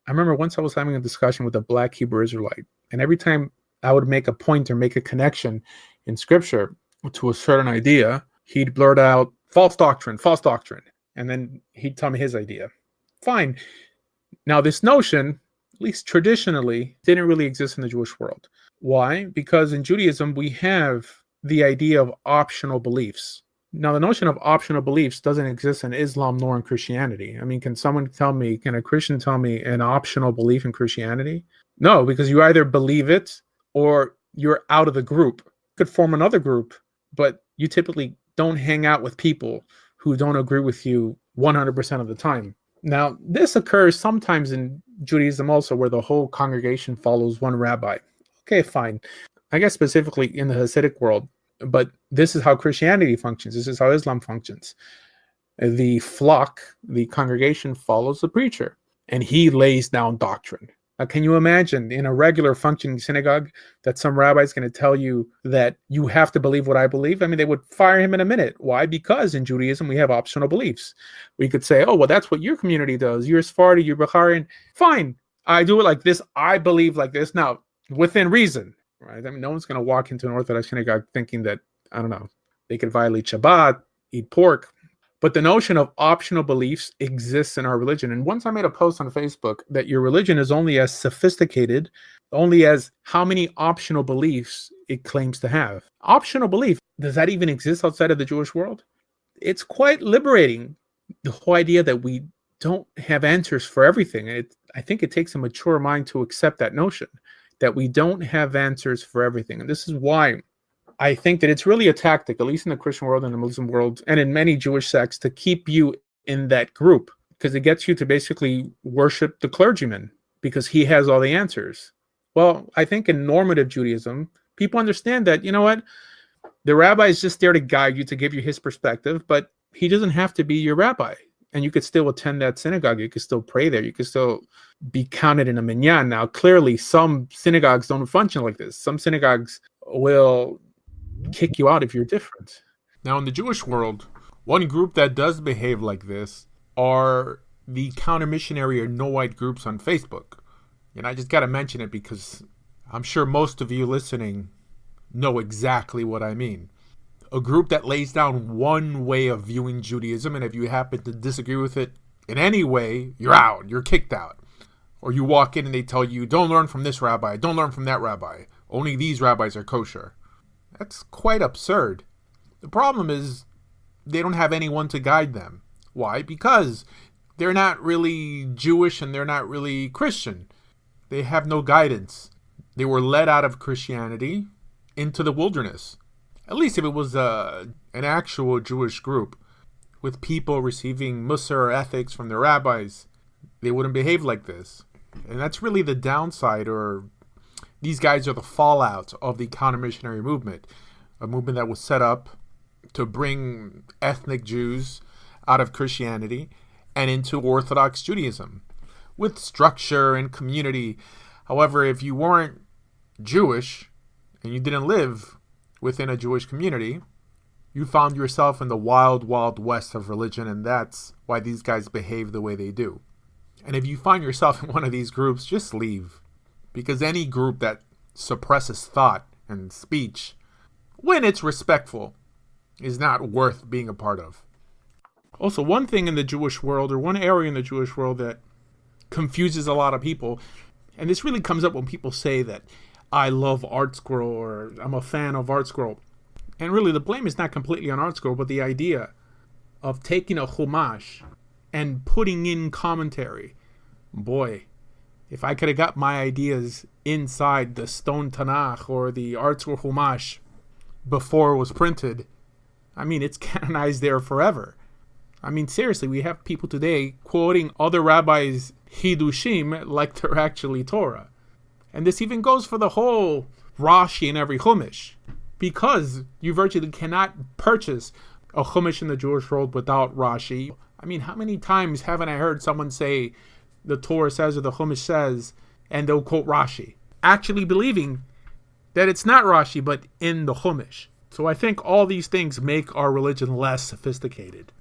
I remember once I was having a discussion with a black Hebrew Israelite, and every time I would make a point or make a connection in scripture to a certain idea, he'd blurt out false doctrine, false doctrine. And then he'd tell me his idea. Fine. Now, this notion, at least traditionally, didn't really exist in the Jewish world. Why? Because in Judaism, we have the idea of optional beliefs. Now, the notion of optional beliefs doesn't exist in Islam nor in Christianity. I mean, can a Christian tell me an optional belief in Christianity? No, because you either believe it or you're out of the group. You could form another group, but you typically don't hang out with people who don't agree with you 100% of the time. Now, this occurs sometimes in Judaism also, where the whole congregation follows one rabbi. Okay, fine. I guess specifically in the Hasidic world, but this is how Christianity functions. This is how Islam functions. The flock, the congregation follows the preacher, and he lays down doctrine. Now, can you imagine in a regular functioning synagogue that some rabbi is going to tell you that you have to believe what I believe? I mean, they would fire him in a minute. Why? Because in Judaism, we have optional beliefs. We could say, oh, well, that's what your community does. You're Sephardi, you're Bukharian. Fine, I do it like this. I believe like this. Now, within reason, right? I mean, no one's going to walk into an Orthodox synagogue thinking that, I don't know, they could violate Shabbat, eat pork. But the notion of optional beliefs exists in our religion. And once I made a post on Facebook that your religion is only as sophisticated, only as how many optional beliefs it claims to have. Optional belief, does that even exist outside of the Jewish world? It's quite liberating, the whole idea that we don't have answers for everything. I think it takes a mature mind to accept that notion, that we don't have answers for everything. And this is why I think that it's really a tactic, at least in the Christian world and the Muslim world, and in many Jewish sects, to keep you in that group, because it gets you to basically worship the clergyman because he has all the answers. Well, I think in normative Judaism, people understand that, you know what, the rabbi is just there to guide you, to give you his perspective, but he doesn't have to be your rabbi. And you could still attend that synagogue. You could still pray there. You could still be counted in a minyan. Now, clearly, some synagogues don't function like this. Some synagogues will kick you out if you're different. Now, in the Jewish world, one group that does behave like this are the counter-missionary or no-white groups on Facebook. And I just got to mention it because I'm sure most of you listening know exactly what I mean. A group that lays down one way of viewing Judaism, and if you happen to disagree with it in any way, you're out, you're kicked out. Or you walk in and they tell you, don't learn from this rabbi, don't learn from that rabbi. Only these rabbis are kosher. That's quite absurd. The problem is they don't have anyone to guide them. Why? Because they're not really Jewish and they're not really Christian. They have no guidance. They were led out of Christianity into the wilderness. At least if it was an actual Jewish group with people receiving Mussar or ethics from their rabbis, they wouldn't behave like this. And that's really the downside, or these guys are the fallout of the counter-missionary movement, a movement that was set up to bring ethnic Jews out of Christianity and into Orthodox Judaism with structure and community. However, if you weren't Jewish and you didn't live within a Jewish community, you found yourself in the wild, wild west of religion, and that's why these guys behave the way they do. And if you find yourself in one of these groups, just leave. Because any group that suppresses thought and speech, when it's respectful, is not worth being a part of. Also, one thing in the Jewish world, or one area in the Jewish world that confuses a lot of people, and this really comes up when people say that I love Art Scroll or I'm a fan of Art Scroll. And really the blame is not completely on Art Scroll, but the idea of taking a Chumash and putting in commentary. Boy, if I could have got my ideas inside the Stone Tanakh or the Art Scroll Chumash before it was printed, I mean, it's canonized there forever. I mean, seriously, we have people today quoting other rabbis' Hidushim like they're actually Torah. And this even goes for the whole Rashi in every Chumash, because you virtually cannot purchase a Chumash in the Jewish world without Rashi. I mean, how many times haven't I heard someone say the Torah says or the Chumash says, and they'll quote Rashi, actually believing that it's not Rashi, but in the Chumash. So I think all these things make our religion less sophisticated.